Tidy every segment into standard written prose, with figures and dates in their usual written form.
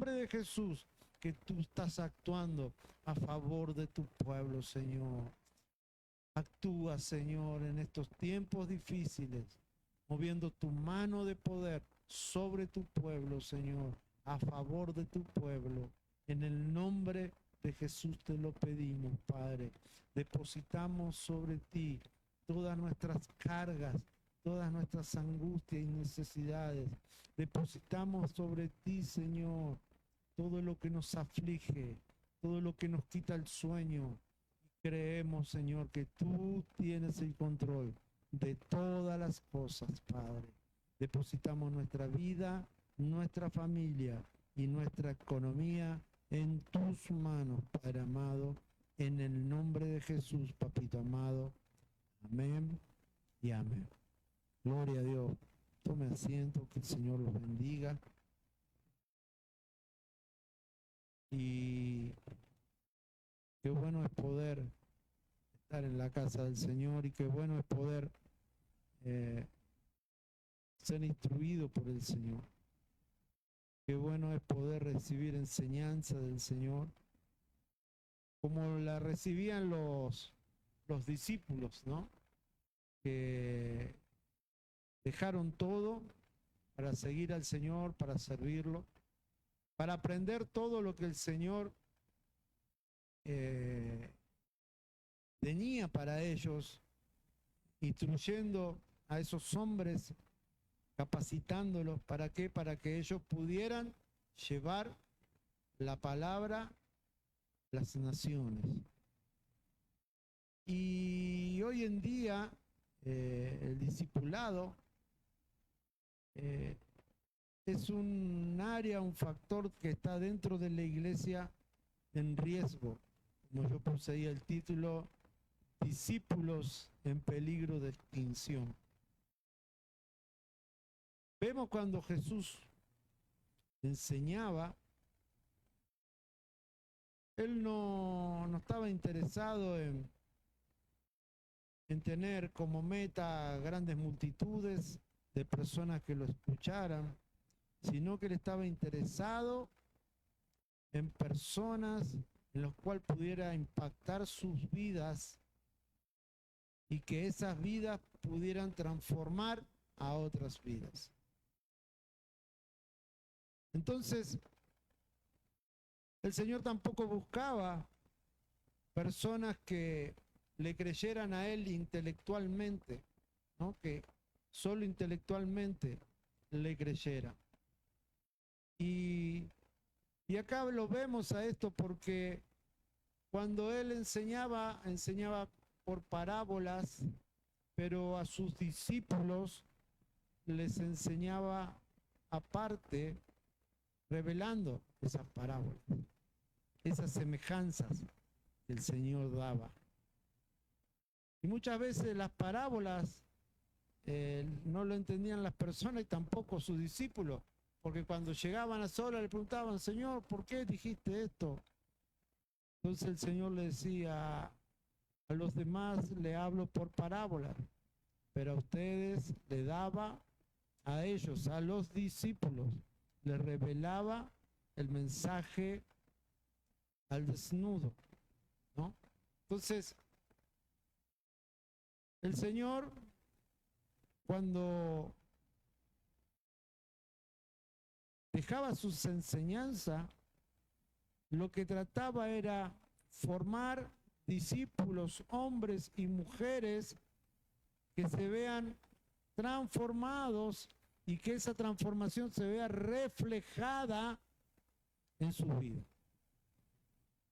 nombre de Jesús que tú estás actuando a favor de tu pueblo, Señor. Actúa, Señor, en estos tiempos difíciles, moviendo tu mano de poder sobre tu pueblo, Señor, a favor de tu pueblo. En el nombre de Jesús te lo pedimos, Padre. Depositamos sobre ti todas nuestras cargas, todas nuestras angustias y necesidades. Depositamos sobre ti, Señor, todo lo que nos aflige, todo lo que nos quita el sueño. Creemos, Señor, que tú tienes el control de todas las cosas, Padre. Depositamos nuestra vida, nuestra familia y nuestra economía en tus manos, Padre amado, en el nombre de Jesús, Papito amado. Amén y amén. Gloria a Dios. Tome asiento, que el Señor los bendiga. Y qué bueno es poder estar en la casa del Señor y qué bueno es poder ser instruido por el Señor. Qué bueno es poder recibir enseñanza del Señor, como la recibían los discípulos, ¿no? Que dejaron todo para seguir al Señor, para servirlo, para aprender todo lo que el Señor tenía para ellos, instruyendo a esos hombres, capacitándolos. ¿Para qué? Para que ellos pudieran llevar la palabra a las naciones. Y hoy en día el discipulado es un área, un factor que está dentro de la iglesia en riesgo. Como yo puse ahí el título, discípulos en peligro de extinción. Vemos cuando Jesús enseñaba, él no estaba interesado en tener como meta grandes multitudes de personas que lo escucharan, sino que él estaba interesado en personas en las cuales pudiera impactar sus vidas y que esas vidas pudieran transformar a otras vidas. Entonces, el Señor tampoco buscaba personas que le creyeran a Él intelectualmente, ¿no? Que solo intelectualmente le creyeran. Y acá lo vemos a esto porque cuando Él enseñaba por parábolas, pero a sus discípulos les enseñaba aparte, revelando esas parábolas, esas semejanzas que el Señor daba. Y muchas veces las parábolas no lo entendían las personas y tampoco sus discípulos, porque cuando llegaban a solas le preguntaban, Señor, ¿por qué dijiste esto? Entonces el Señor le decía, a los demás le hablo por parábolas, pero a ustedes le daba, a ellos, a los discípulos, les revelaba el mensaje al desnudo, ¿no? Entonces, el Señor, cuando dejaba sus enseñanzas, lo que trataba era formar discípulos, hombres y mujeres que se vean transformados y que esa transformación se vea reflejada en su vida.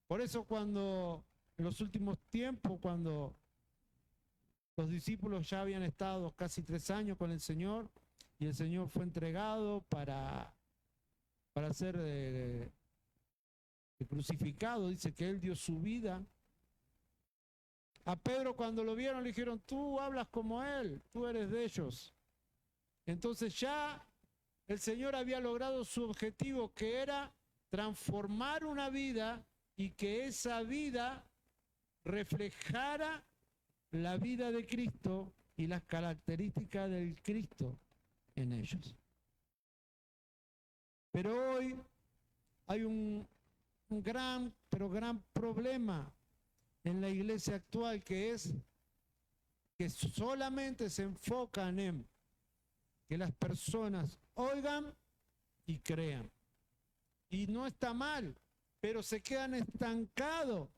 Por eso cuando en los últimos tiempos, cuando los discípulos ya habían estado casi 3 años con el Señor y el Señor fue entregado para ser crucificado, dice que Él dio su vida. A Pedro cuando lo vieron le dijeron, tú hablas como Él, tú eres de ellos. Entonces ya el Señor había logrado su objetivo, que era transformar una vida y que esa vida reflejara la vida de Cristo y las características del Cristo en ellos. Pero hoy, hay un gran, pero gran problema en la iglesia actual, que es que solamente se enfocan en que las personas oigan y crean. Y no está mal, pero se quedan estancados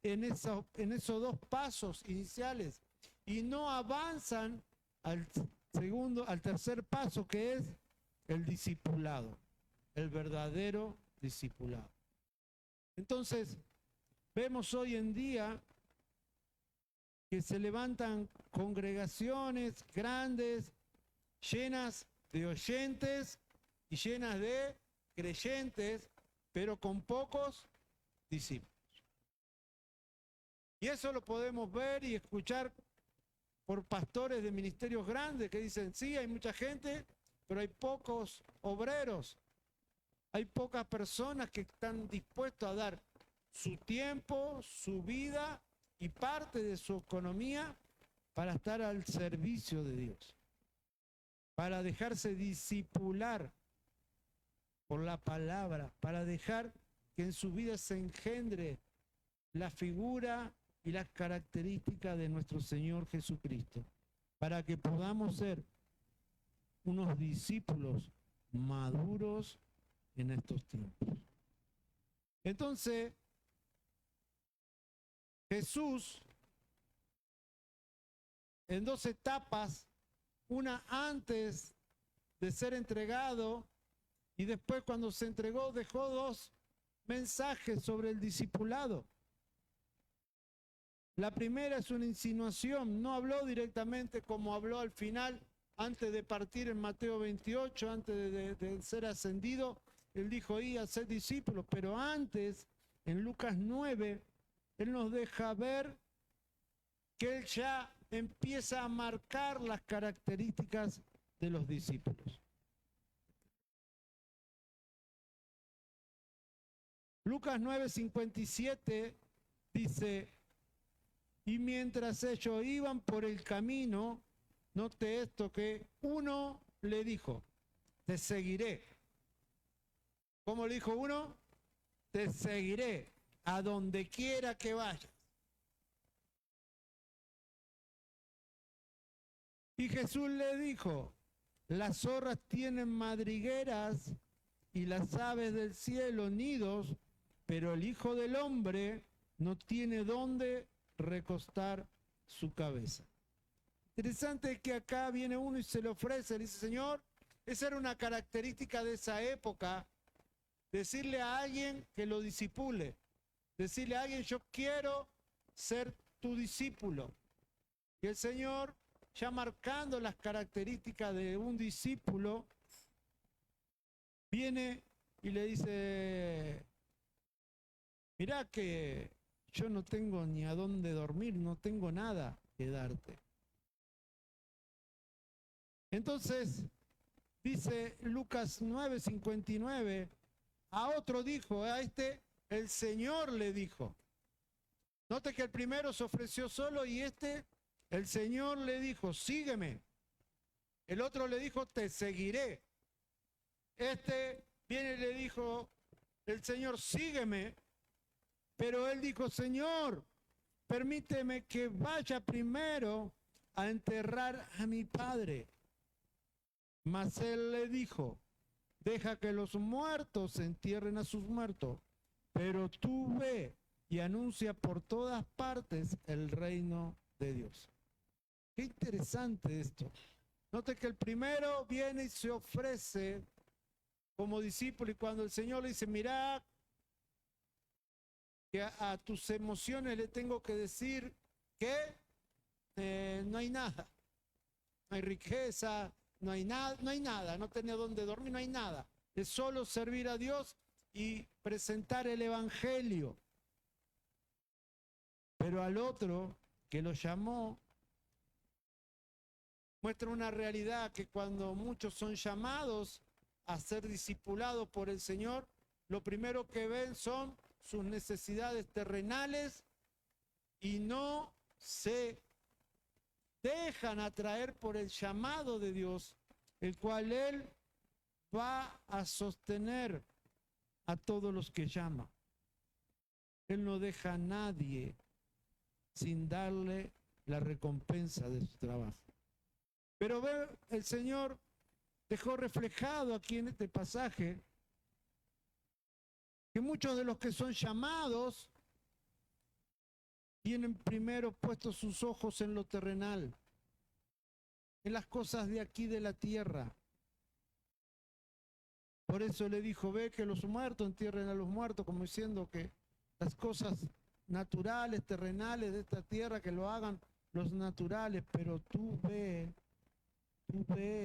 en esos dos pasos iniciales y no avanzan al tercer paso, que es el discipulado, el verdadero discipulado. Entonces, vemos hoy en día que se levantan congregaciones grandes, llenas de oyentes y llenas de creyentes, pero con pocos discípulos. Y eso lo podemos ver y escuchar por pastores de ministerios grandes que dicen, sí, hay mucha gente, pero hay pocos obreros. Hay pocas personas que están dispuestos a dar su tiempo, su vida y parte de su economía para estar al servicio de Dios, para dejarse discipular por la palabra, para dejar que en su vida se engendre la figura y las características de nuestro Señor Jesucristo, para que podamos ser unos discípulos maduros en estos tiempos. Entonces, Jesús, en dos etapas, una antes de ser entregado y después cuando se entregó, dejó dos mensajes sobre el discipulado. La primera es una insinuación, no habló directamente como habló al final, antes de partir en Mateo 28, antes de ser ascendido, él dijo, y a ser discípulos, pero antes, en Lucas 9, él nos deja ver que él ya empieza a marcar las características de los discípulos. Lucas 9:57 dice, y mientras ellos iban por el camino, note esto, que uno le dijo, te seguiré. ¿Cómo le dijo uno? Te seguiré a donde quiera que vayas. Y Jesús le dijo, las zorras tienen madrigueras y las aves del cielo nidos, pero el Hijo del Hombre no tiene dónde recostar su cabeza. Interesante que acá viene uno y se le ofrece, le dice, Señor, esa era una característica de esa época, decirle a alguien que lo discipule, decirle a alguien, yo quiero ser tu discípulo. Y el Señor, ya marcando las características de un discípulo, viene y le dice, mirá que yo no tengo ni a dónde dormir, no tengo nada que darte. Entonces, dice Lucas 9:59, a otro dijo, a este el Señor le dijo. Note que el primero se ofreció solo y el Señor le dijo, sígueme. El otro le dijo, te seguiré. Viene y le dijo, el Señor, sígueme. Pero él dijo, Señor, permíteme que vaya primero a enterrar a mi padre. Mas él le dijo, deja que los muertos entierren a sus muertos, pero tú ve y anuncia por todas partes el reino de Dios. Qué interesante esto. Note que el primero viene y se ofrece como discípulo, y cuando el Señor le dice, mirá, que a tus emociones le tengo que decir que no hay nada, no hay riqueza, no hay nada, no tenía dónde dormir, no hay nada. Es solo servir a Dios y presentar el Evangelio. Pero al otro que lo llamó, muestra una realidad que cuando muchos son llamados a ser discipulados por el Señor, lo primero que ven son sus necesidades terrenales y no se dejan atraer por el llamado de Dios, el cual Él va a sostener a todos los que llama. Él no deja a nadie sin darle la recompensa de su trabajo. Pero ve, el Señor dejó reflejado aquí en este pasaje que muchos de los que son llamados tienen primero puestos sus ojos en lo terrenal, en las cosas de aquí de la tierra. Por eso le dijo, ve que los muertos entierren a los muertos, como diciendo que las cosas naturales, terrenales de esta tierra, que lo hagan los naturales, pero tú ve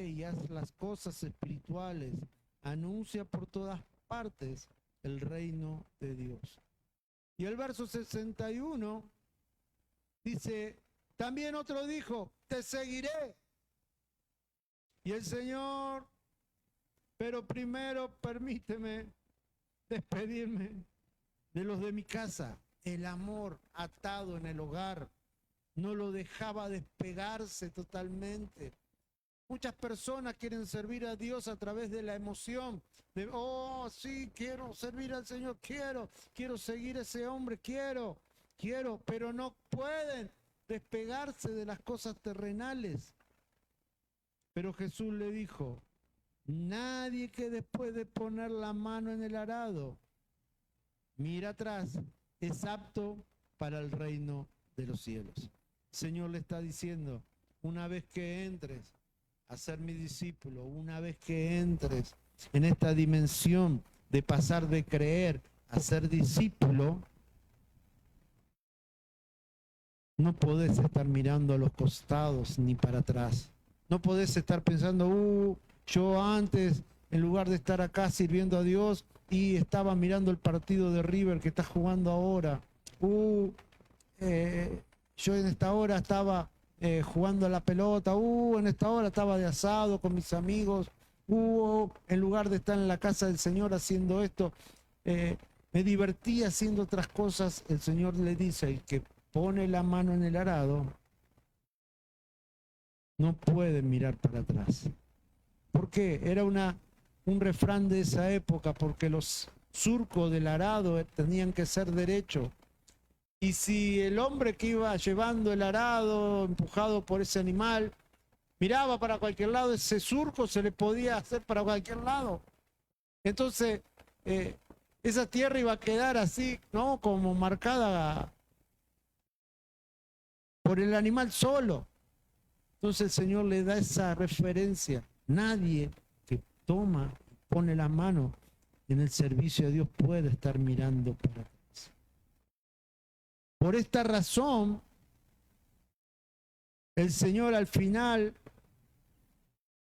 y haz las cosas espirituales, anuncia por todas partes el reino de Dios. Y el verso 61 dice, también otro dijo, te seguiré. Y el Señor, pero primero permíteme despedirme de los de mi casa. El amor atado en el hogar no lo dejaba despegarse totalmente. Muchas personas quieren servir a Dios a través de la emoción, de, oh, sí, quiero servir al Señor, quiero seguir a ese hombre, quiero, pero no pueden despegarse de las cosas terrenales. Pero Jesús le dijo, nadie que después de poner la mano en el arado mira atrás es apto para el reino de los cielos. El Señor le está diciendo, una vez que entres a ser mi discípulo, una vez que entres en esta dimensión de pasar de creer a ser discípulo, no podés estar mirando a los costados ni para atrás. No podés estar pensando, yo antes, en lugar de estar acá sirviendo a Dios, y estaba mirando el partido de River que está jugando ahora. Yo en esta hora estaba jugando a la pelota. En esta hora estaba de asado con mis amigos. En lugar de estar en la casa del Señor haciendo esto, me divertí haciendo otras cosas. El Señor le dice, el que pone la mano en el arado no puede mirar para atrás. ¿Por qué? Era un refrán de esa época, porque los surcos del arado tenían que ser derechos. Y si el hombre que iba llevando el arado, empujado por ese animal, miraba para cualquier lado, ese surco se le podía hacer para cualquier lado. Entonces, esa tierra iba a quedar así, ¿no? Como marcada por el animal solo. Entonces el Señor le da esa referencia. Nadie que pone la mano en el servicio de Dios puede estar mirando para atrás. Por esta razón, el Señor al final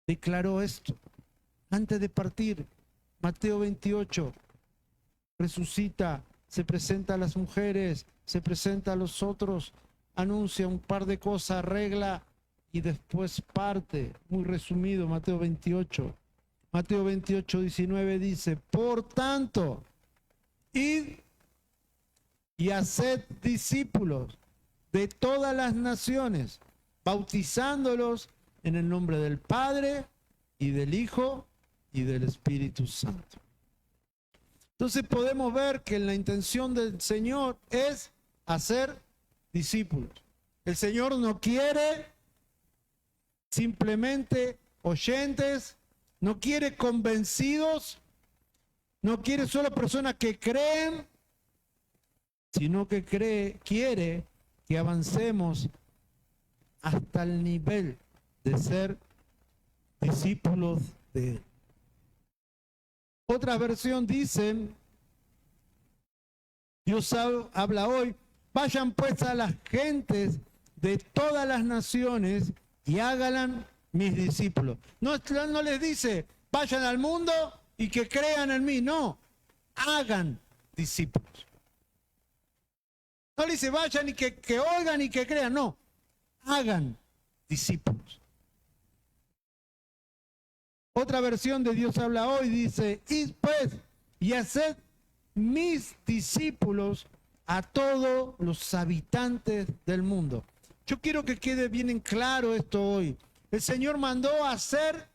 declaró esto. Antes de partir, Mateo 28, resucita, se presenta a las mujeres, se presenta a los otros, anuncia un par de cosas, arregla y después parte. Muy resumido, Mateo 28. Mateo 28, 19 dice, por tanto, id y haced discípulos de todas las naciones, bautizándolos en el nombre del Padre y del Hijo y del Espíritu Santo. Entonces podemos ver que la intención del Señor es hacer discípulos. El Señor no quiere simplemente oyentes, no quiere convencidos, no quiere solo personas que creen, sino que quiere que avancemos hasta el nivel de ser discípulos de Él. Otra versión dice, Dios habla hoy, vayan pues a las gentes de todas las naciones y háganlas mis discípulos. No les dice, vayan al mundo y que crean en mí, no, hagan discípulos. No le dice, vayan y que oigan y que crean, no, hagan discípulos. Otra versión de Dios habla hoy dice, id pues y haced mis discípulos a todos los habitantes del mundo. Yo quiero que quede bien en claro esto hoy. El Señor mandó a hacer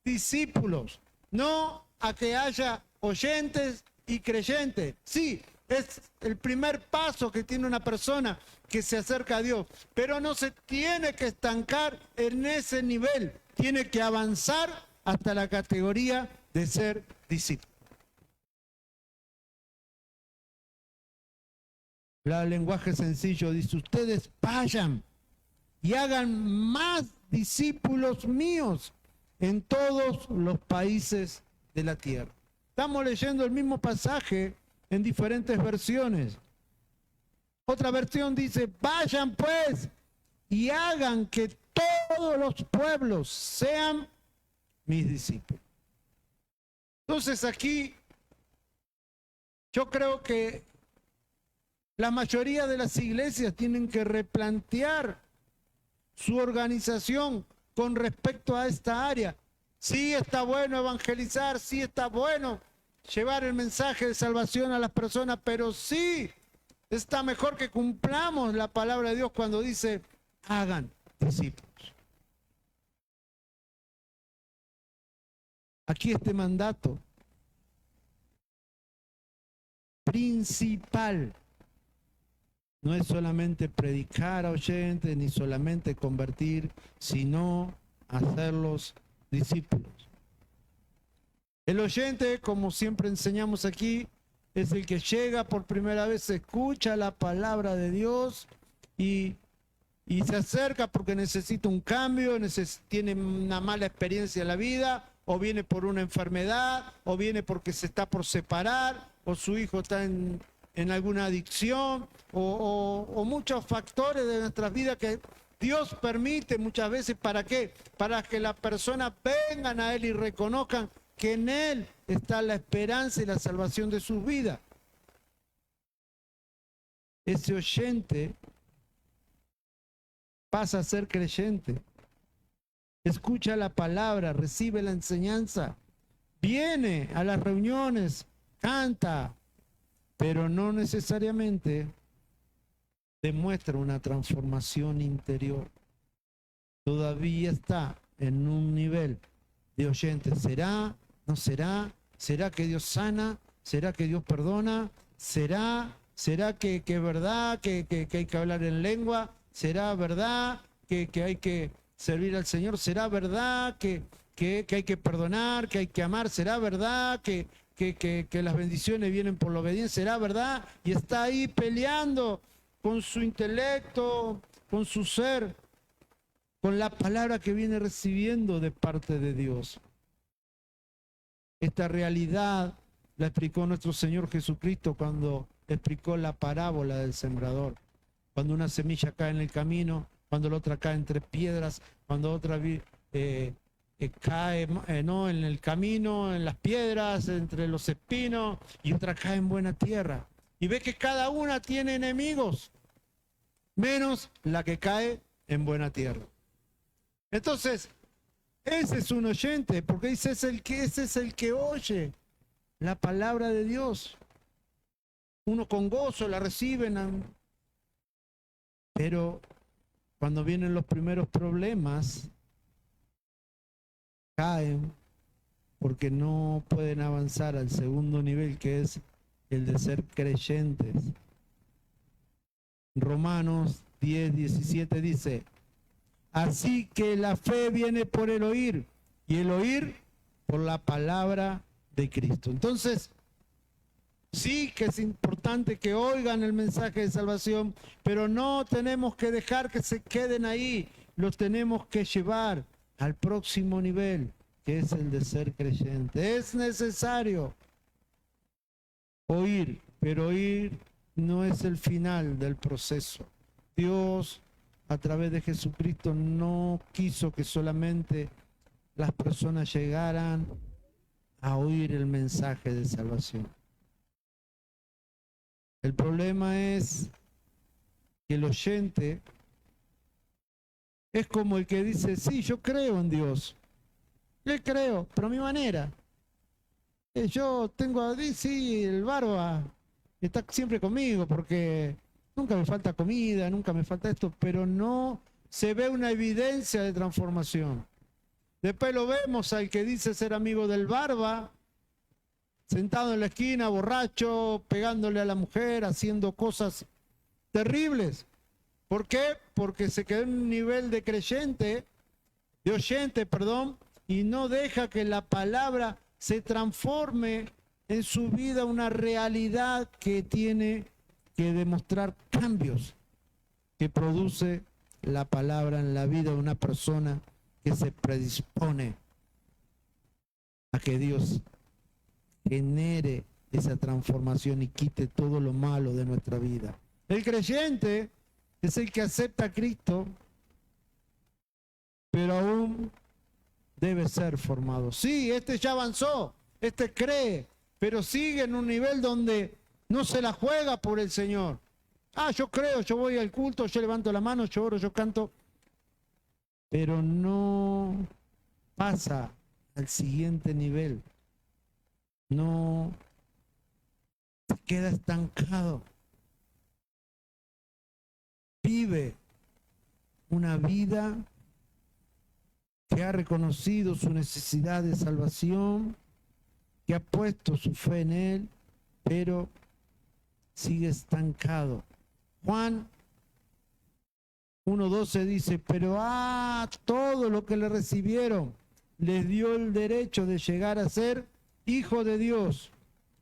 discípulos, no a que haya oyentes, y creyente. Sí, es el primer paso que tiene una persona que se acerca a Dios, pero no se tiene que estancar en ese nivel, tiene que avanzar hasta la categoría de ser discípulo. El lenguaje sencillo dice, ustedes vayan y hagan más discípulos míos en todos los países de la tierra. Estamos leyendo el mismo pasaje en diferentes versiones. Otra versión dice, vayan pues y hagan que todos los pueblos sean mis discípulos. Entonces aquí yo creo que la mayoría de las iglesias tienen que replantear su organización con respecto a esta área. Sí está bueno evangelizar, sí está bueno llevar el mensaje de salvación a las personas, pero sí está mejor que cumplamos la palabra de Dios cuando dice, hagan discípulos. Aquí este mandato principal no es solamente predicar a oyentes, ni solamente convertir, sino hacerlos discípulos. El oyente, como siempre enseñamos aquí, es el que llega por primera vez, escucha la palabra de Dios y se acerca porque necesita un cambio, tiene una mala experiencia en la vida, o viene por una enfermedad, o viene porque se está por separar, o su hijo está en alguna adicción, o muchos factores de nuestras vidas que Dios permite muchas veces. ¿Para qué? Para que las personas vengan a Él y reconozcan que en Él está la esperanza y la salvación de sus vidas. Ese oyente pasa a ser creyente, escucha la palabra, recibe la enseñanza, viene a las reuniones, canta, pero no necesariamente demuestra una transformación interior. Todavía está en un nivel de oyente. ¿Será? ¿No será? ¿Será que Dios sana? ¿Será que Dios perdona? ¿Será que es verdad que hay que hablar en lengua? ¿Será verdad que hay que servir al Señor? ¿Será verdad que hay que perdonar, que hay que amar? ¿Será verdad que las bendiciones vienen por la obediencia? ¿Será verdad? Y está ahí peleando con su intelecto, con su ser, con la palabra que viene recibiendo de parte de Dios. Esta realidad la explicó nuestro Señor Jesucristo cuando explicó la parábola del sembrador. Cuando una semilla cae en el camino, cuando la otra cae entre piedras, cuando otra cae no en el camino, en las piedras, entre los espinos, y otra cae en buena tierra. Y ve que cada una tiene enemigos, menos la que cae en buena tierra. Entonces, ese es un oyente, porque ese es el que oye la palabra de Dios. Uno con gozo la reciben, pero cuando vienen los primeros problemas, caen porque no pueden avanzar al segundo nivel, que es el de ser creyentes. Romanos 10:17 dice, así que la fe viene por el oír, y el oír por la palabra de Cristo. Entonces, sí que es importante que oigan el mensaje de salvación, pero no tenemos que dejar que se queden ahí, los tenemos que llevar al próximo nivel, que es el de ser creyente. Es necesario oír, pero oír no es el final del proceso. Dios, a través de Jesucristo, no quiso que solamente las personas llegaran a oír el mensaje de salvación. El problema es que el oyente es como el que dice, sí, yo creo en Dios. Le creo, pero a mi manera. Yo tengo a sí, el barba está siempre conmigo porque nunca me falta comida, nunca me falta esto, pero no se ve una evidencia de transformación. Después lo vemos al que dice ser amigo del barba sentado en la esquina, borracho, pegándole a la mujer, haciendo cosas terribles. ¿Por qué? Porque se quedó en un nivel de creyente, de oyente, perdón, y no deja que la palabra se transforme en su vida una realidad que tiene que demostrar cambios que produce la palabra en la vida de una persona que se predispone a que Dios genere esa transformación y quite todo lo malo de nuestra vida. El creyente es el que acepta a Cristo, pero aún debe ser formado. Sí, este ya avanzó, este cree, pero sigue en un nivel donde no se la juega por el Señor. Ah, yo creo, yo voy al culto, yo levanto la mano, yo oro, yo canto, pero no pasa al siguiente nivel. No se queda estancado. Vive una vida que ha reconocido su necesidad de salvación, que ha puesto su fe en Él, pero sigue estancado. Juan 1:12 dice, pero a todo lo que le recibieron les dio el derecho de llegar a ser hijo de Dios.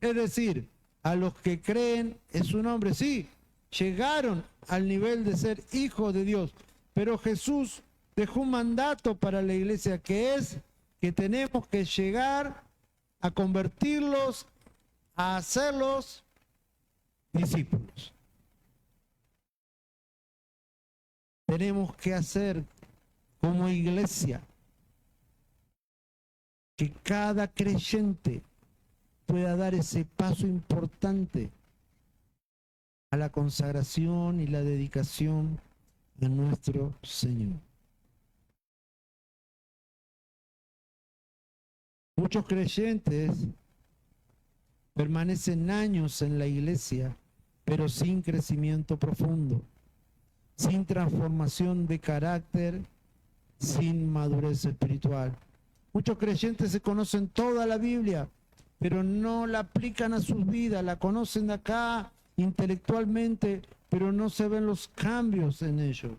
Es decir, a los que creen en su nombre, sí, llegaron al nivel de ser hijo de Dios, pero Jesús dejó un mandato para la iglesia que es que tenemos que llegar a convertirlos, a hacerlos discípulos. Tenemos que hacer como iglesia que cada creyente pueda dar ese paso importante a la consagración y la dedicación a nuestro Señor. Muchos creyentes permanecen años en la iglesia, pero sin crecimiento profundo, sin transformación de carácter, sin madurez espiritual. Muchos creyentes se conocen toda la Biblia, pero no la aplican a sus vidas, la conocen de acá intelectualmente, pero no se ven los cambios en ellos.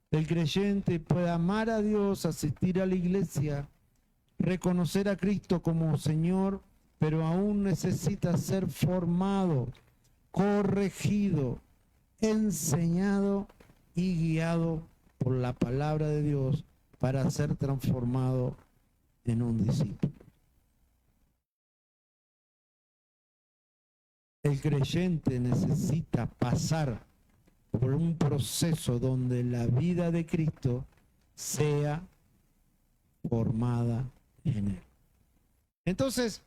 El creyente puede amar a Dios, asistir a la iglesia, reconocer a Cristo como Señor, pero aún necesita ser formado, corregido, enseñado y guiado por la palabra de Dios para ser transformado en un discípulo. El creyente necesita pasar por un proceso donde la vida de Cristo sea formada en él. Entonces,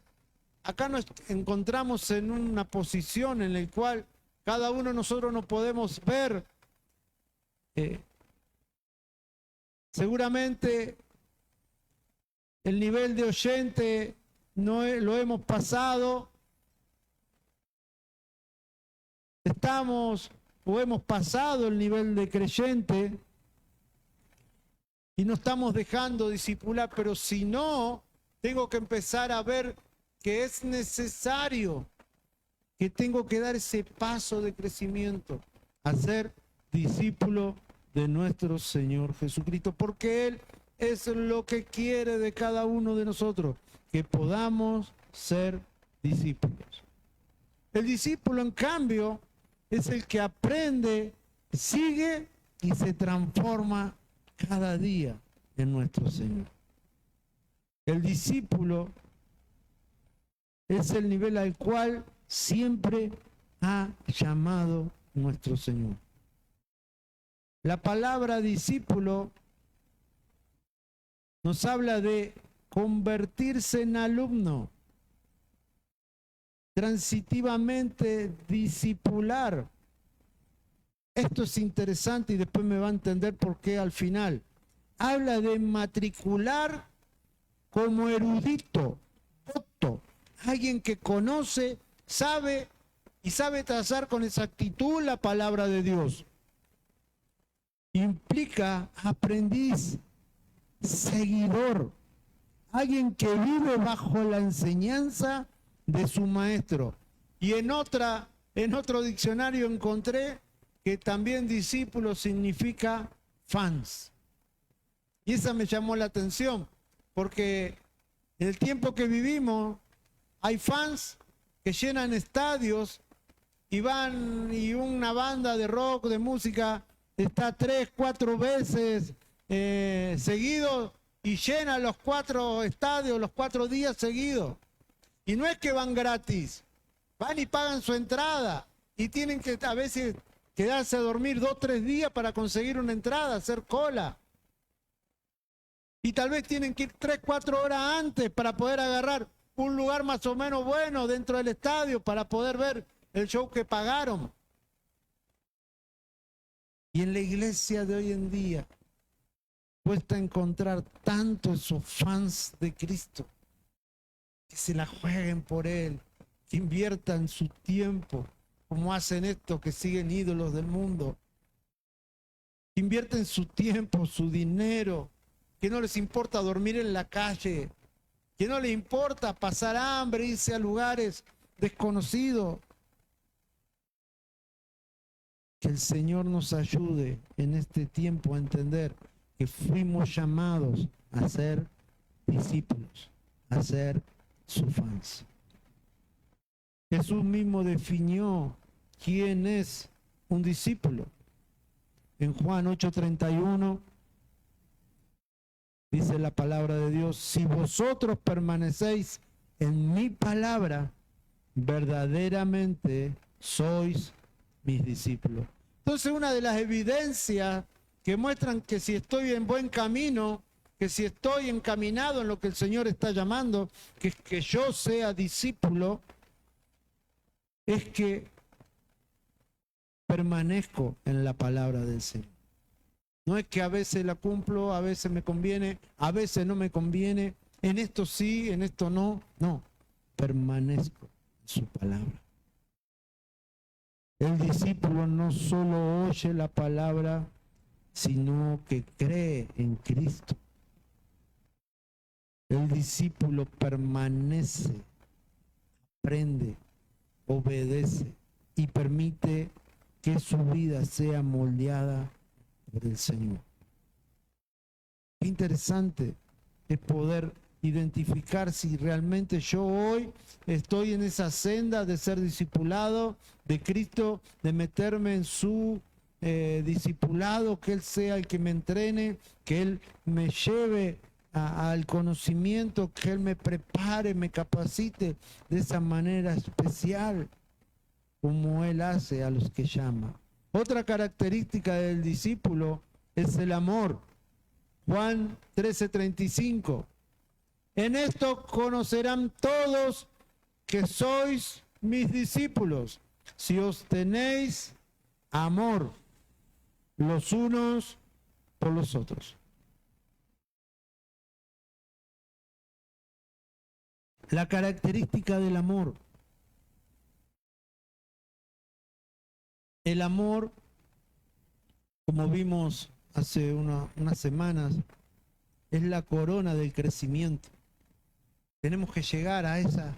acá nos encontramos en una posición en la cual cada uno de nosotros nos podemos ver. Seguramente el nivel de oyente no lo hemos pasado. Estamos o hemos pasado el nivel de creyente y no estamos dejando discipular, pero si no, tengo que empezar a ver que es necesario, que tengo que dar ese paso de crecimiento, a ser discípulo de nuestro Señor Jesucristo, porque Él es lo que quiere de cada uno de nosotros, que podamos ser discípulos. El discípulo, en cambio, es el que aprende, sigue y se transforma cada día en nuestro Señor. El discípulo es el nivel al cual siempre ha llamado nuestro Señor. La palabra discípulo nos habla de convertirse en alumno, transitivamente discipular. Esto es interesante y después me va a entender por qué al final. Habla de matricular como erudito, docto, alguien que conoce, sabe y sabe trazar con exactitud la palabra de Dios. Implica aprendiz, seguidor, alguien que vive bajo la enseñanza de su maestro. Y en otro diccionario encontré que también discípulo significa fans. Y esa me llamó la atención, porque en el tiempo que vivimos hay fans que llenan estadios y van, y una banda de rock, de música, está 3, 4 veces seguido y llena los 4 estadios, los 4 días seguidos. Y no es que van gratis, van y pagan su entrada y tienen que a veces quedarse a dormir 2, 3 días para conseguir una entrada, hacer cola. Y tal vez tienen que ir 3, 4 horas antes para poder agarrar un lugar más o menos bueno dentro del estadio para poder ver el show que pagaron. Y en la iglesia de hoy en día cuesta encontrar tanto esos fans de Cristo que se la jueguen por Él, que inviertan su tiempo, como hacen estos que siguen ídolos del mundo, que invierten su tiempo, su dinero, que no les importa dormir en la calle, que no les importa pasar hambre, irse a lugares desconocidos. Que el Señor nos ayude en este tiempo a entender que fuimos llamados a ser discípulos, a ser sus fans. Jesús mismo definió quién es un discípulo. En Juan 8:31 dice la palabra de Dios: si vosotros permanecéis en mi palabra, verdaderamente sois mis discípulos. Entonces, una de las evidencias que muestran que si estoy en buen camino, que si estoy encaminado en lo que el Señor está llamando, que yo sea discípulo, es que permanezco en la palabra del Señor. No es que a veces la cumplo, a veces me conviene, a veces no me conviene, en esto sí, en esto no. No, permanezco en su palabra. El discípulo no solo oye la palabra, sino que cree en Cristo. El discípulo permanece, aprende, obedece y permite que su vida sea moldeada por el Señor. Qué interesante es poder identificar si realmente yo hoy estoy en esa senda de ser discipulado de Cristo, de meterme en su discipulado, que Él sea el que me entrene, que Él me lleve al conocimiento, que Él me prepare, me capacite de esa manera especial, como Él hace a los que llama. Otra característica del discípulo es el amor. Juan 13:35. En esto conocerán todos que sois mis discípulos, si os tenéis amor los unos por los otros. La característica del amor. El amor, como vimos hace unas semanas, es la corona del crecimiento. Tenemos que llegar a esa.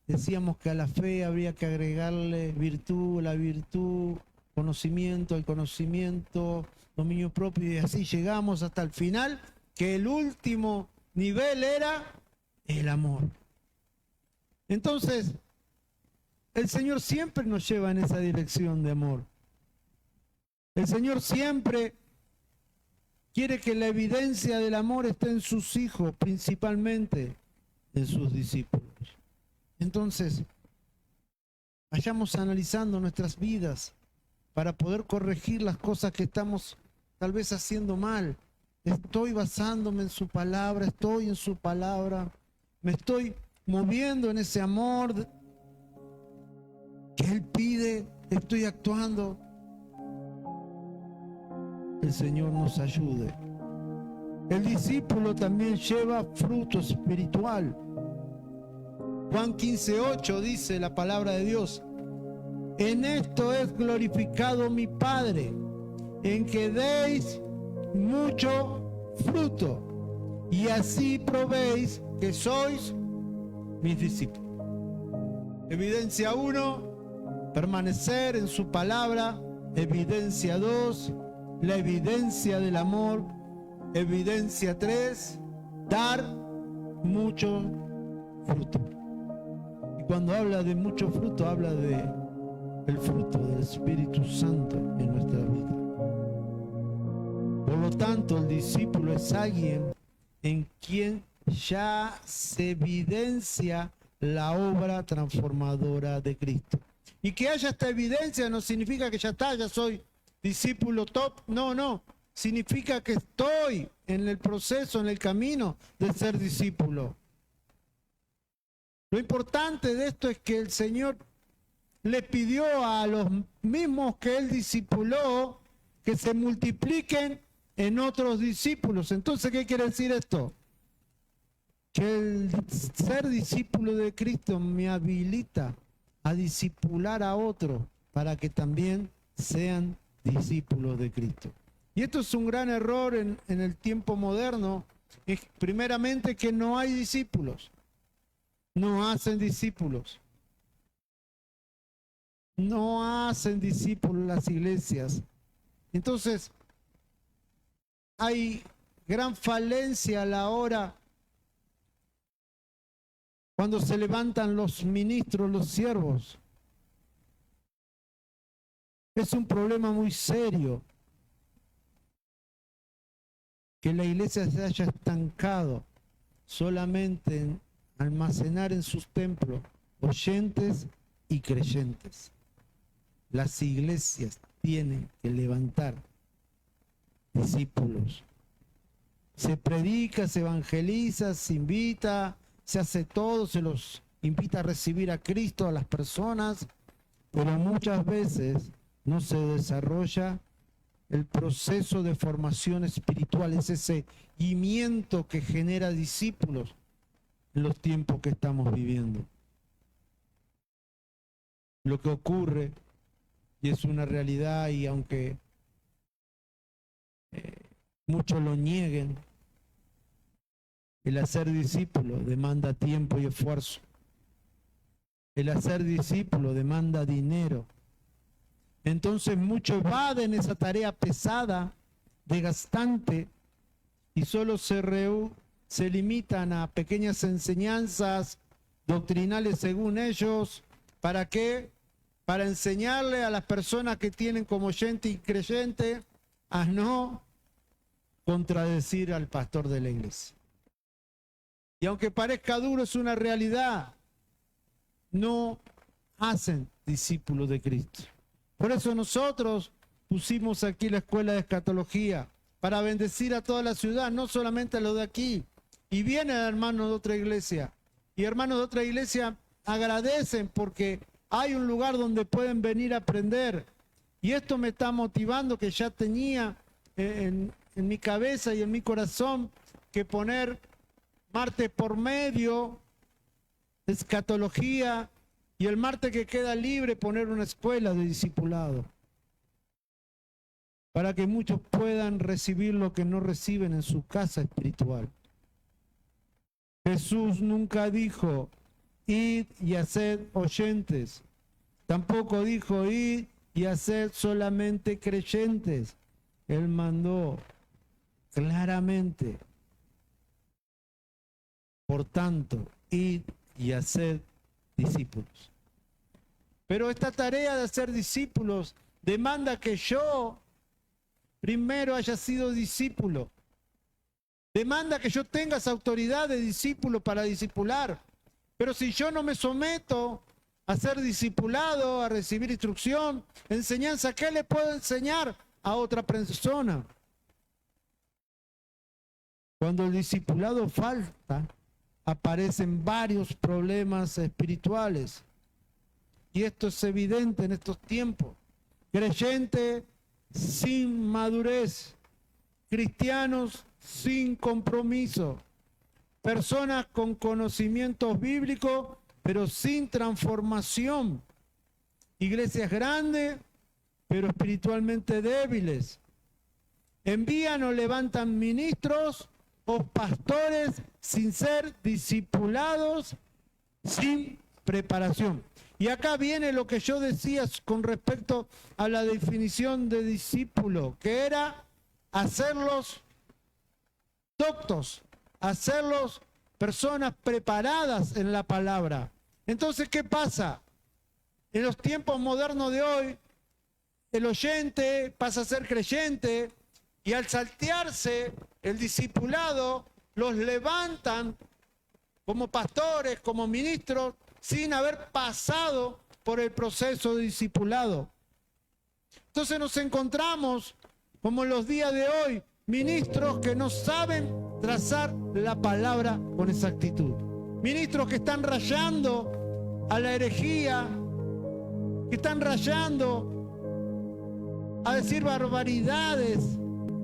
Decíamos que a la fe habría que agregarle virtud, la virtud, conocimiento, el conocimiento, dominio propio, y así llegamos hasta el final, que el último nivel era el amor. Entonces, el Señor siempre nos lleva en esa dirección de amor. El Señor siempre quiere que la evidencia del amor esté en sus hijos, principalmente en sus discípulos. Entonces, vayamos analizando nuestras vidas para poder corregir las cosas que estamos tal vez haciendo mal. Estoy basándome en su palabra, estoy en su palabra, me estoy moviendo en ese amor que Él pide, estoy actuando. El Señor nos ayude. El discípulo también lleva fruto espiritual. Juan 15:8 dice la palabra de Dios: en esto es glorificado mi Padre, en que deis mucho fruto, y así probéis que sois mis discípulos. Evidencia 1, permanecer en su palabra. Evidencia 2, la evidencia del amor. Evidencia 3, dar mucho fruto. Y cuando habla de mucho fruto, habla de el fruto del Espíritu Santo en nuestra vida. Por lo tanto, el discípulo es alguien en quien ya se evidencia la obra transformadora de Cristo. Y que haya esta evidencia no significa que ya está, ya soy discípulo top. No, no. Significa que estoy en el proceso, en el camino de ser discípulo. Lo importante de esto es que el Señor le pidió a los mismos que Él discipuló que se multipliquen en otros discípulos. Entonces, ¿qué quiere decir esto? Que el ser discípulo de Cristo me habilita a discipular a otros para que también sean discípulos de Cristo. Y esto es un gran error en el tiempo moderno. Es primeramente que no hay discípulos. No hacen discípulos. No hacen discípulos las iglesias. Entonces, hay gran falencia a la hora cuando se levantan los ministros, los siervos. Es un problema muy serio que la iglesia se haya estancado solamente en almacenar en sus templos oyentes y creyentes. Las iglesias tienen que levantar discípulos. Se predica, se evangeliza, se invita, se hace todo, se los invita a recibir a Cristo a las personas, pero muchas veces no se desarrolla el proceso de formación espiritual, es ese seguimiento que genera discípulos en los tiempos que estamos viviendo. Lo que ocurre, y es una realidad, y aunque muchos lo nieguen, el hacer discípulo demanda tiempo y esfuerzo. El hacer discípulo demanda dinero. Entonces muchos evaden esa tarea pesada, desgastante, y solo se limitan a pequeñas enseñanzas doctrinales según ellos. ¿Para qué? Para enseñarle a las personas que tienen como oyente y creyente a no contradecir al pastor de la iglesia. Y aunque parezca duro, es una realidad. No hacen discípulos de Cristo. Por eso nosotros pusimos aquí la escuela de escatología, para bendecir a toda la ciudad, no solamente a los de aquí. Y vienen hermanos de otra iglesia. Y hermanos de otra iglesia agradecen porque hay un lugar donde pueden venir a aprender. Y esto me está motivando, que ya tenía en mi cabeza y en mi corazón que poner martes por medio, escatología, y el martes que queda libre poner una escuela de discipulado, para que muchos puedan recibir lo que no reciben en su casa espiritual. Jesús nunca dijo, id y haced oyentes. Tampoco dijo, id y haced solamente creyentes. Él mandó claramente, por tanto, id y haced discípulos. Pero esta tarea de hacer discípulos demanda que yo primero haya sido discípulo. Demanda que yo tenga esa autoridad de discípulo para discipular. Pero si yo no me someto a ser discipulado, a recibir instrucción, enseñanza, ¿qué le puedo enseñar a otra persona? Cuando el discipulado falta, aparecen varios problemas espirituales. Y esto es evidente en estos tiempos. Creyente sin madurez, cristianos sin compromiso, personas con conocimientos bíblicos pero sin transformación, iglesias grandes pero espiritualmente débiles, envían o levantan ministros o pastores sin ser discipulados, sin preparación. Y acá viene lo que yo decía con respecto a la definición de discípulo, que era hacerlos doctos, hacerlos personas preparadas en la palabra. Entonces, ¿qué pasa? En los tiempos modernos de hoy, el oyente pasa a ser creyente y al saltearse el discipulado, los levantan como pastores, como ministros, sin haber pasado por el proceso de discipulado. Entonces nos encontramos, como en los días de hoy, ministros que no saben trazar la palabra con exactitud. Ministros que están rayando a la herejía, que están rayando a decir barbaridades,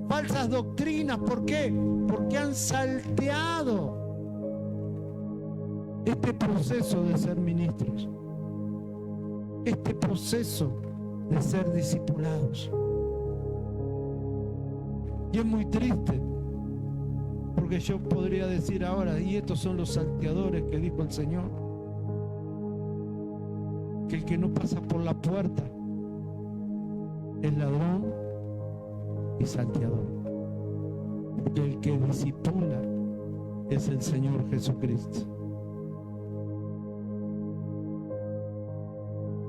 falsas doctrinas. ¿Por qué? Porque han salteado este proceso de ser ministros, este proceso de ser discipulados. Y es muy triste, porque yo podría decir ahora, y estos son los salteadores que dijo el Señor, que el que no pasa por la puerta es ladrón y salteador, porque el que discipula es el Señor Jesucristo.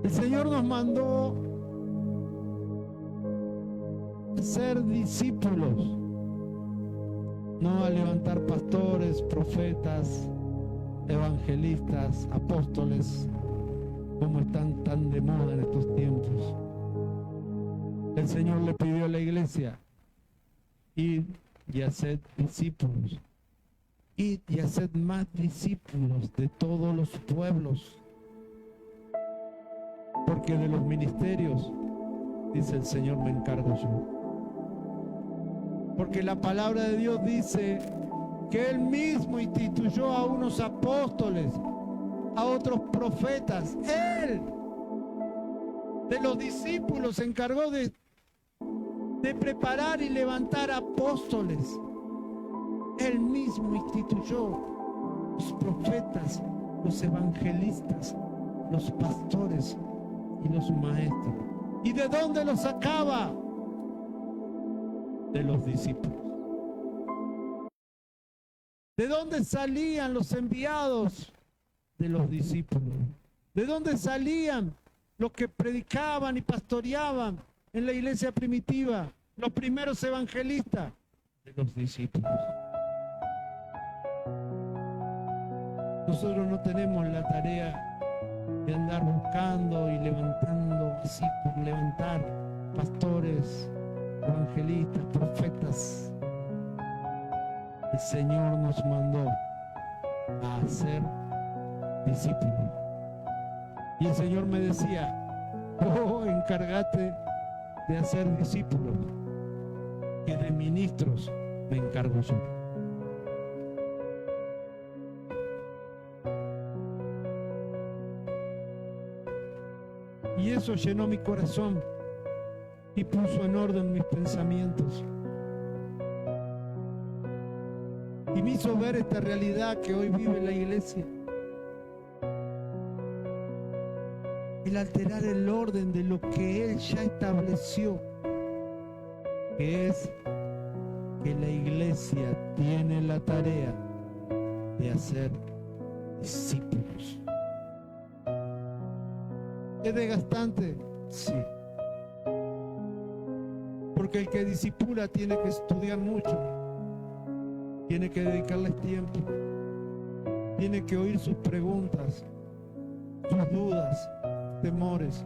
El Señor nos mandó a ser discípulos, no a levantar pastores, profetas, evangelistas, apóstoles, como están tan de moda en estos tiempos. El Señor le pidió a la iglesia: id y haced discípulos, id y haced más discípulos de todos los pueblos. Porque de los ministerios, dice el Señor, me encargo yo. Porque la palabra de Dios dice que Él mismo instituyó a unos apóstoles, a otros profetas. Él, de los discípulos, se encargó de preparar y levantar apóstoles. Él mismo instituyó los profetas, los evangelistas, los pastores y los maestros. ¿Y de dónde los sacaba? De los discípulos. ¿De dónde salían los enviados? De los discípulos. ¿De dónde salían los que predicaban y pastoreaban en la iglesia primitiva? Los primeros evangelistas. De los discípulos. Nosotros no tenemos la tarea de andar buscando y levantando, así por levantar pastores, evangelistas, profetas. El Señor nos mandó a hacer discípulos. Y el Señor me decía: encárgate de hacer discípulos, que de ministros me encargo yo. Y eso llenó mi corazón y puso en orden mis pensamientos. Y me hizo ver esta realidad que hoy vive la iglesia. El alterar el orden de lo que Él ya estableció, que es que la iglesia tiene la tarea de hacer discípulos. ¿Es desgastante? Sí. Porque el que discipula tiene que estudiar mucho, tiene que dedicarles tiempo, tiene que oír sus preguntas, sus dudas, temores,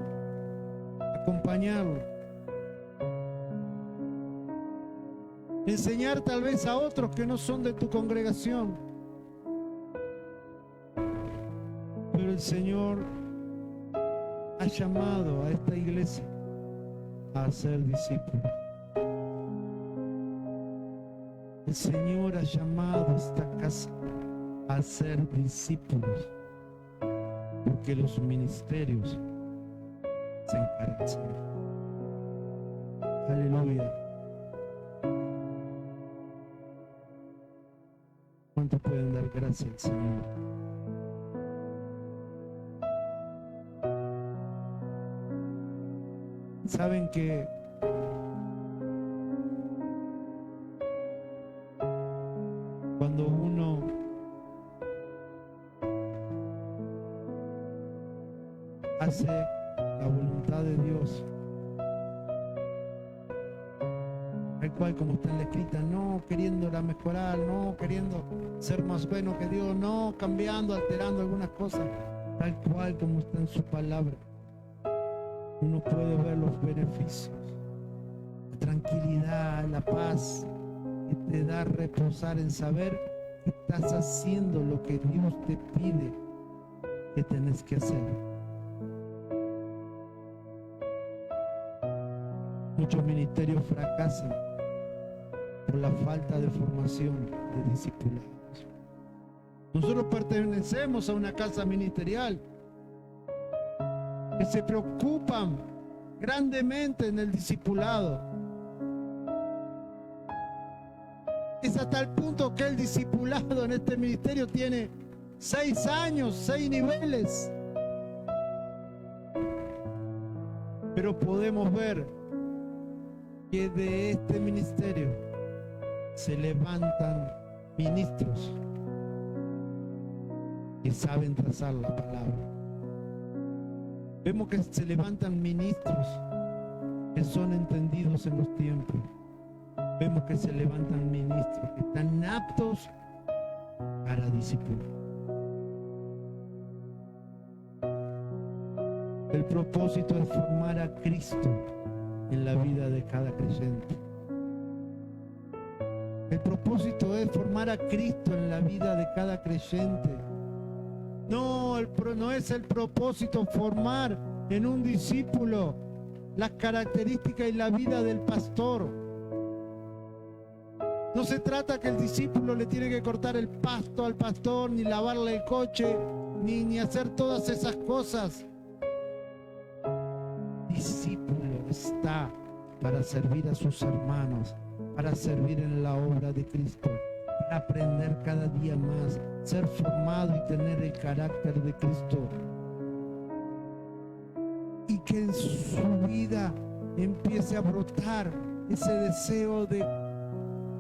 acompañarlo, enseñar tal vez a otros que no son de tu congregación. Pero el Señor ha llamado a esta iglesia a ser discípulos. El Señor ha llamado a esta casa a ser discípulos, porque los ministerios se encargan, Señor. Aleluya. ¿Cuántos pueden dar gracias al Señor? Saben que cuando uno hace la voluntad de Dios, tal cual como está en la escrita, no queriéndola mejorar, no queriendo ser más bueno que Dios, no cambiando, alterando algunas cosas, tal cual como está en su palabra, uno puede ver los beneficios, la tranquilidad, la paz que te da reposar en saber que estás haciendo lo que Dios te pide que tenés que hacer. Muchos ministerios fracasan por la falta de formación de discipulados. Nosotros pertenecemos a una casa ministerial que se preocupan grandemente en el discipulado. Es a tal punto que el discipulado en este ministerio tiene 6 años, 6 niveles. Pero podemos ver que de este ministerio se levantan ministros que saben trazar la palabra. Vemos que se levantan ministros que son entendidos en los tiempos. Vemos que se levantan ministros que están aptos para discipular. El propósito es formar a Cristo en la vida de cada creyente. El propósito es formar a Cristo en la vida de cada creyente. No es el propósito formar en un discípulo las características y la vida del pastor. No se trata que el discípulo le tiene que cortar el pasto al pastor, ni lavarle el coche, ni hacer todas esas cosas. Discípulo está para servir a sus hermanos, para servir en la obra de Cristo, para aprender cada día más, ser formado y tener el carácter de Cristo. Y que en su vida empiece a brotar ese deseo de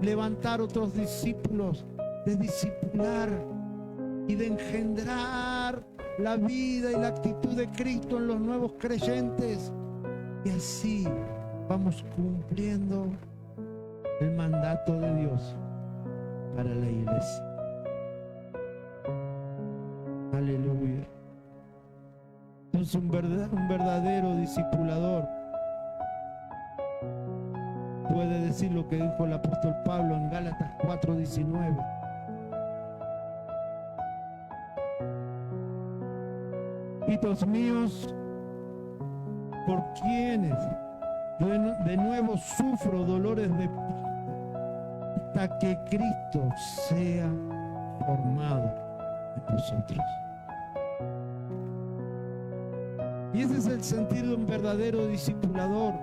levantar otros discípulos, de discipular y de engendrar la vida y la actitud de Cristo en los nuevos creyentes. Y así vamos cumpliendo el mandato de Dios para la iglesia. Aleluya. Entonces un verdadero discipulador puede decir lo que dijo el apóstol Pablo en Gálatas 4:19. Hijitos míos, por quienes de nuevo sufro dolores de hasta que Cristo sea formado en vosotros. Y ese es el sentir de un verdadero discipulador,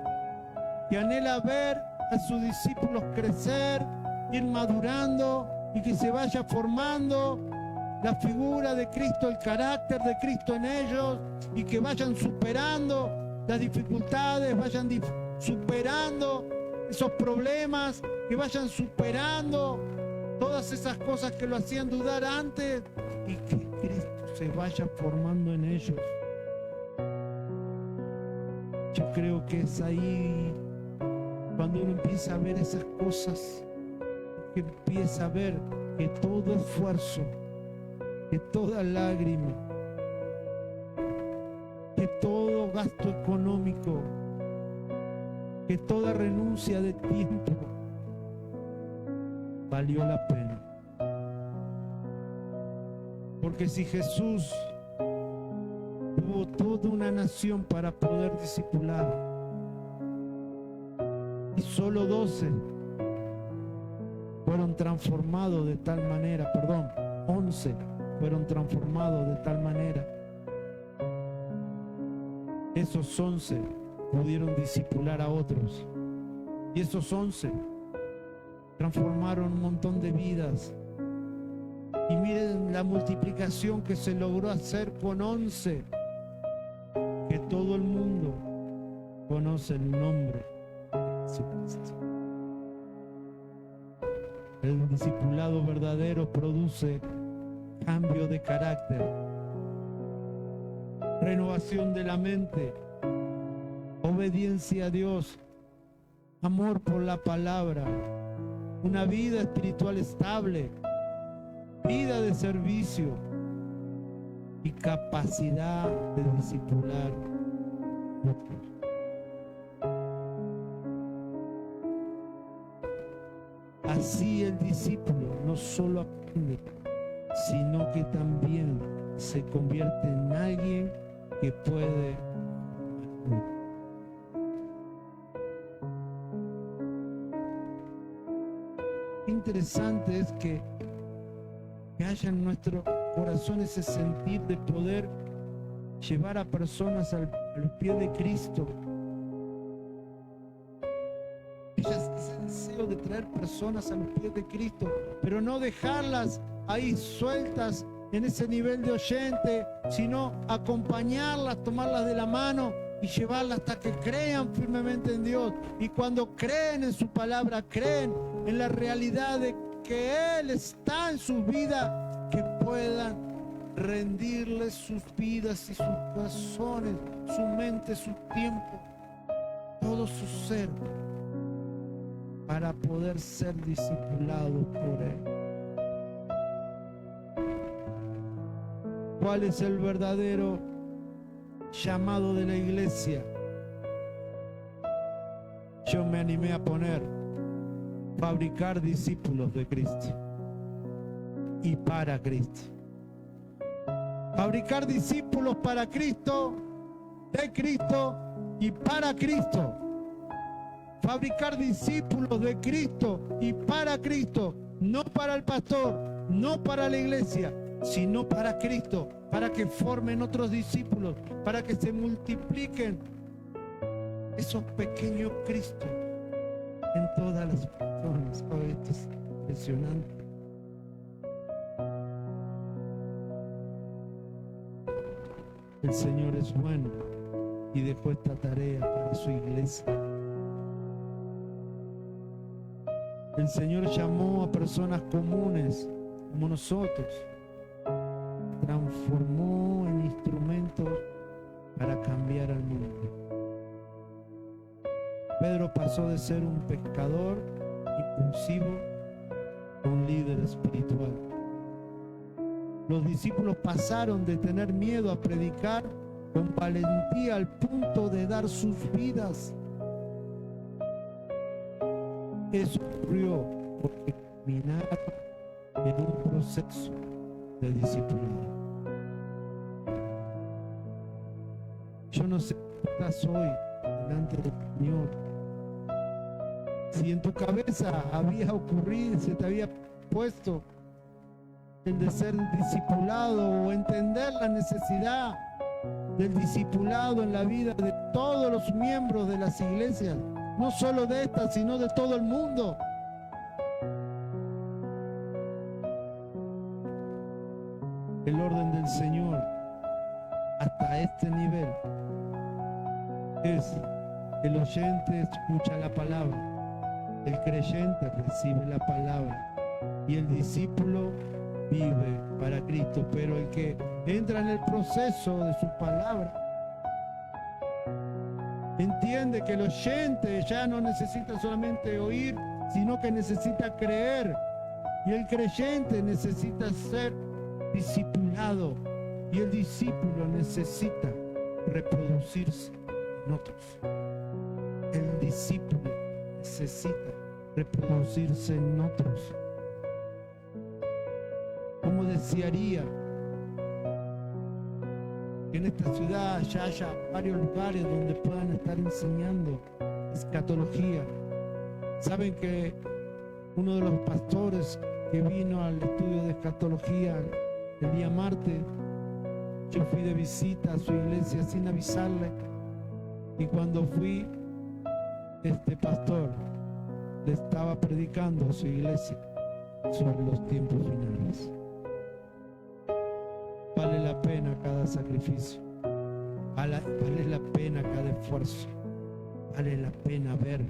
que anhela ver a sus discípulos crecer, ir madurando y que se vaya formando la figura de Cristo, el carácter de Cristo en ellos, y que vayan superando las dificultades, vayan superando esos problemas, que vayan superando todas esas cosas que lo hacían dudar antes, y que Cristo se vaya formando en ellos. Yo creo que es ahí cuando uno empieza a ver esas cosas, que empieza a ver que todo esfuerzo, que toda lágrima, que todo gasto económico, que toda renuncia de tiempo valió la pena. Porque si Jesús tuvo toda una nación para poder discipular y solo 12 fueron transformados de tal manera, 11 fueron transformados de tal manera, esos 11 pudieron discipular a otros, y esos 11 transformaron un montón de vidas. Y miren la multiplicación que se logró hacer con 11, que todo el mundo conoce el nombre de Jesucristo. El discipulado verdadero produce cambio de carácter, renovación de la mente, obediencia a Dios, amor por la palabra, una vida espiritual estable, vida de servicio y capacidad de discipular a otros. Así el discípulo no solo aprende, sino que también se convierte en alguien que puede ayudar. Interesante es que haya en nuestro corazón ese sentir de poder llevar a personas al pie de Cristo. Ese deseo de traer personas a los pies de Cristo, pero no dejarlas ahí sueltas en ese nivel de oyente, sino acompañarlas, tomarlas de la mano y llevarlas hasta que crean firmemente en Dios. Y cuando creen en su palabra, creen en la realidad de que Él está en sus vidas, que puedan rendirle sus vidas y sus corazones, su mente, su tiempo, todo su ser, para poder ser discipulados por Él. ¿Cuál es el verdadero llamado de la iglesia? Yo me animé a poner: fabricar discípulos de Cristo y para Cristo. Fabricar discípulos para Cristo, de Cristo y para Cristo. Fabricar discípulos de Cristo y para Cristo, no para el pastor, no para la iglesia, sino para Cristo, para que formen otros discípulos, para que se multipliquen esos pequeños Cristos en todas las personas. Oh, esto es impresionante. El Señor es bueno y dejó esta tarea para su iglesia. El Señor llamó a personas comunes como nosotros, transformó en instrumentos para cambiar al mundo. Pedro pasó de ser un pescador impulsivo a un líder espiritual. Los discípulos pasaron de tener miedo a predicar con valentía al punto de dar sus vidas. Eso ocurrió porque caminaron en un proceso de discipulado. Yo no sé si estás hoy delante del Señor, si en tu cabeza había ocurrido, se te había puesto el de ser discipulado o entender la necesidad del discipulado en la vida de todos los miembros de las iglesias, no solo de esta, sino de todo el mundo. El orden del Señor hasta este nivel es: el oyente escucha la palabra, el creyente recibe la palabra y el discípulo vive para Cristo. Pero el que entra en el proceso de su palabra entiende que el oyente ya no necesita solamente oír, sino que necesita creer, y el creyente necesita ser discipulado, y el discípulo necesita reproducirse en otros. El discípulo necesita reproducirse en otros. ¿Cómo desearía que en esta ciudad ya haya varios lugares donde puedan estar enseñando escatología? Saben que uno de los pastores que vino al estudio de escatología el día martes, yo fui de visita a su iglesia sin avisarle, y cuando fui, este pastor le estaba predicando a su iglesia sobre los tiempos finales. Vale la pena cada sacrificio, vale la pena cada esfuerzo, vale la pena ver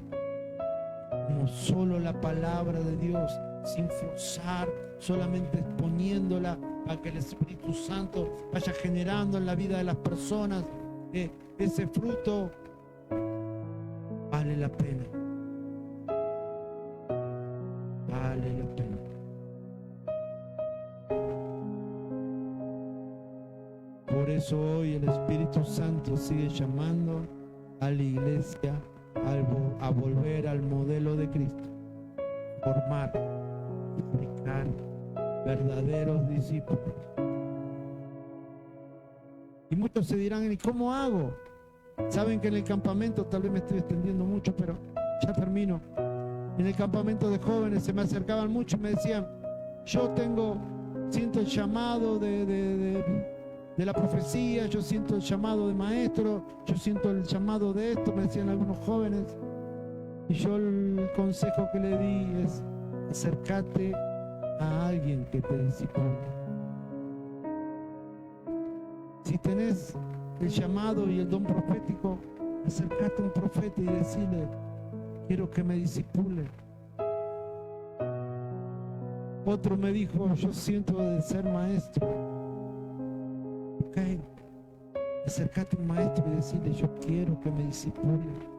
como solo la palabra de Dios, sin forzar, solamente exponiéndola para que el Espíritu Santo vaya generando en la vida de las personas ese fruto, vale la pena. Vale la pena. Por eso hoy el Espíritu Santo sigue llamando a la iglesia a volver al modelo de Cristo, formar, fabricar verdaderos discípulos. Y muchos se dirán, ¿y cómo hago? Saben que en el campamento, tal vez me estoy extendiendo mucho, pero ya termino. En el campamento de jóvenes se me acercaban mucho y me decían, yo siento el llamado de la profecía, yo siento el llamado de maestro, yo siento el llamado de esto, me decían algunos jóvenes. Y yo el consejo que le di es, acércate a alguien que te discipline. Si tenés el llamado y el don profético, acércate a un profeta y decirle, quiero que me discipule. Otro me dijo, yo siento de ser maestro. Ok, acércate a un maestro y decirle, yo quiero que me discipule.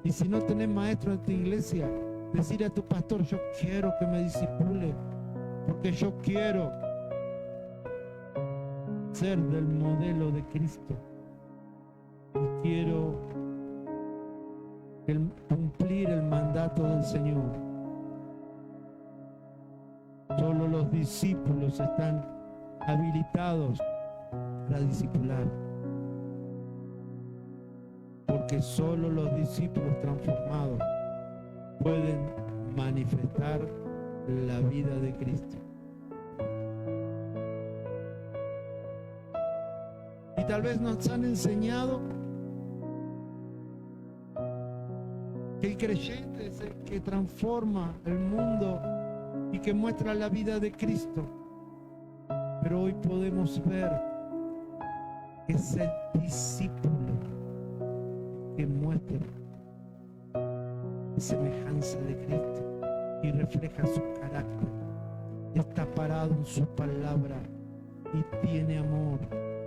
Y si no tenés maestro en tu iglesia, decirle a tu pastor, yo quiero que me discipule, porque yo quiero ser del modelo de Cristo y quiero cumplir el mandato del Señor. Solo los discípulos están habilitados para discipular, porque solo los discípulos transformados pueden manifestar la vida de Cristo. Y tal vez nos han enseñado que el creyente es el que transforma el mundo y que muestra la vida de Cristo. Pero hoy podemos ver que es el discípulo que muestra semejanza de Cristo y refleja su carácter. Está parado en su palabra y tiene amor,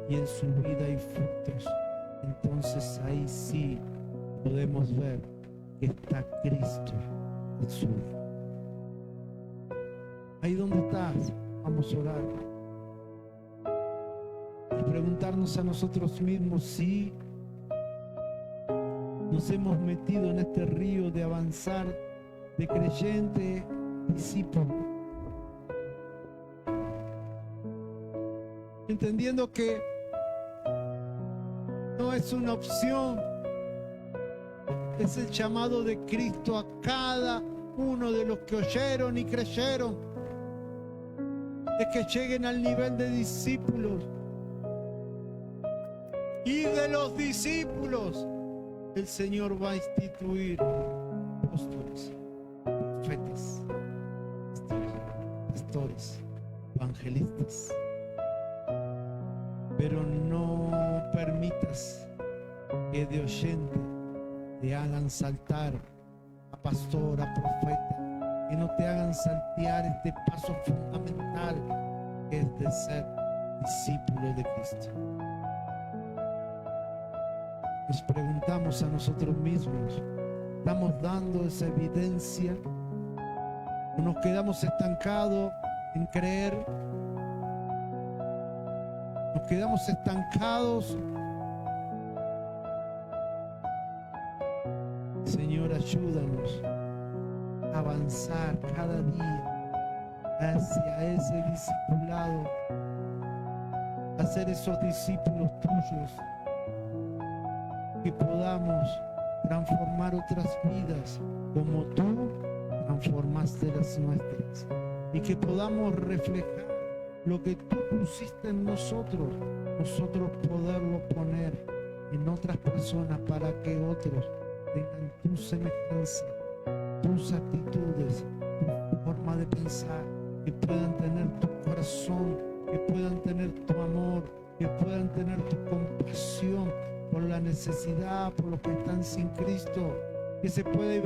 y en su vida hay frutos. Entonces ahí sí podemos ver que está Cristo Jesús. Ahí donde estás, vamos a orar y preguntarnos a nosotros mismos si nos hemos metido en este río de avanzar de creyente discípulo, entendiendo que no es una opción, es el llamado de Cristo a cada uno de los que oyeron y creyeron, de que lleguen al nivel de discípulos. Y de los discípulos el Señor va a instituir apóstoles, profetas, pastores, evangelistas. Pero no permitas que de oyente te hagan saltar a pastor, a profeta, que no te hagan saltear este paso fundamental que es de ser discípulo de Cristo. Nos preguntamos a nosotros mismos, ¿estamos dando esa evidencia? ¿O nos quedamos estancados en creer? ¿Nos quedamos estancados? Señor, ayúdanos a avanzar cada día hacia ese discipulado, a ser esos discípulos tuyos, que podamos transformar otras vidas como tú transformaste las nuestras, y que podamos reflejar lo que tú pusiste en nosotros poderlo poner en otras personas para que otros tengan tu semejanza, tus actitudes, tu forma de pensar, que puedan tener tu corazón, que puedan tener tu amor, que puedan tener tu compasión, por la necesidad, por los que están sin Cristo, que se puede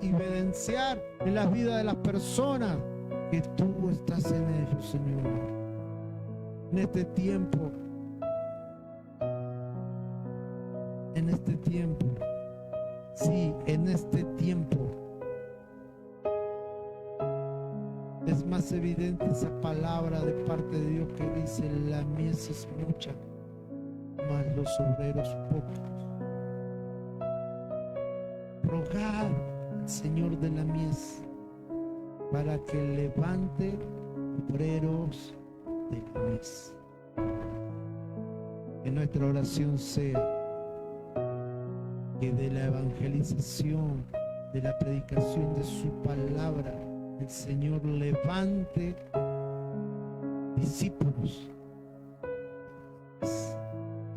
evidenciar en la vida de las personas que tú estás en ellos, Señor. En este tiempo, sí, en este tiempo, es más evidente esa palabra de parte de Dios que dice: la mies es mucha, mas los obreros pocos. Rogad al Señor de la mies para que levante obreros de la mies. Que nuestra oración sea que de la evangelización, de la predicación de su palabra, el Señor levante discípulos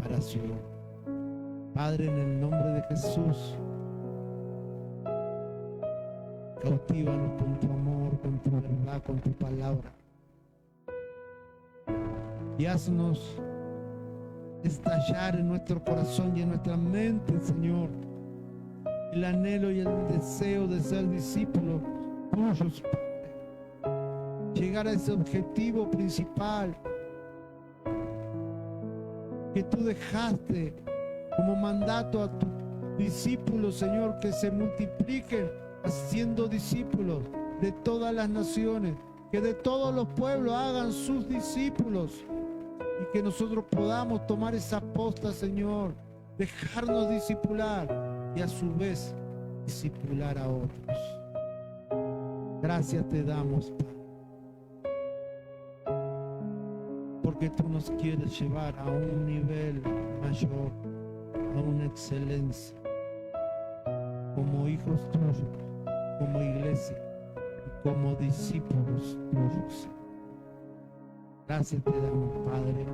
para su obra. Padre, en el nombre de Jesús, cautívanos con tu amor, con tu verdad, con tu palabra, y haznos estallar en nuestro corazón y en nuestra mente, Señor, el anhelo y el deseo de ser discípulos tuyos, Padre. Llegar a ese objetivo principal que tú dejaste como mandato a tus discípulos, Señor, que se multipliquen haciendo discípulos de todas las naciones, que de todos los pueblos hagan sus discípulos, y que nosotros podamos tomar esa posta, Señor, dejarnos discipular y a su vez discipular a otros. Gracias te damos, Padre, porque tú nos quieres llevar a un nivel mayor, a una excelencia, como hijos tuyos, como iglesia, como discípulos tuyos. Gracias te damos, Padre.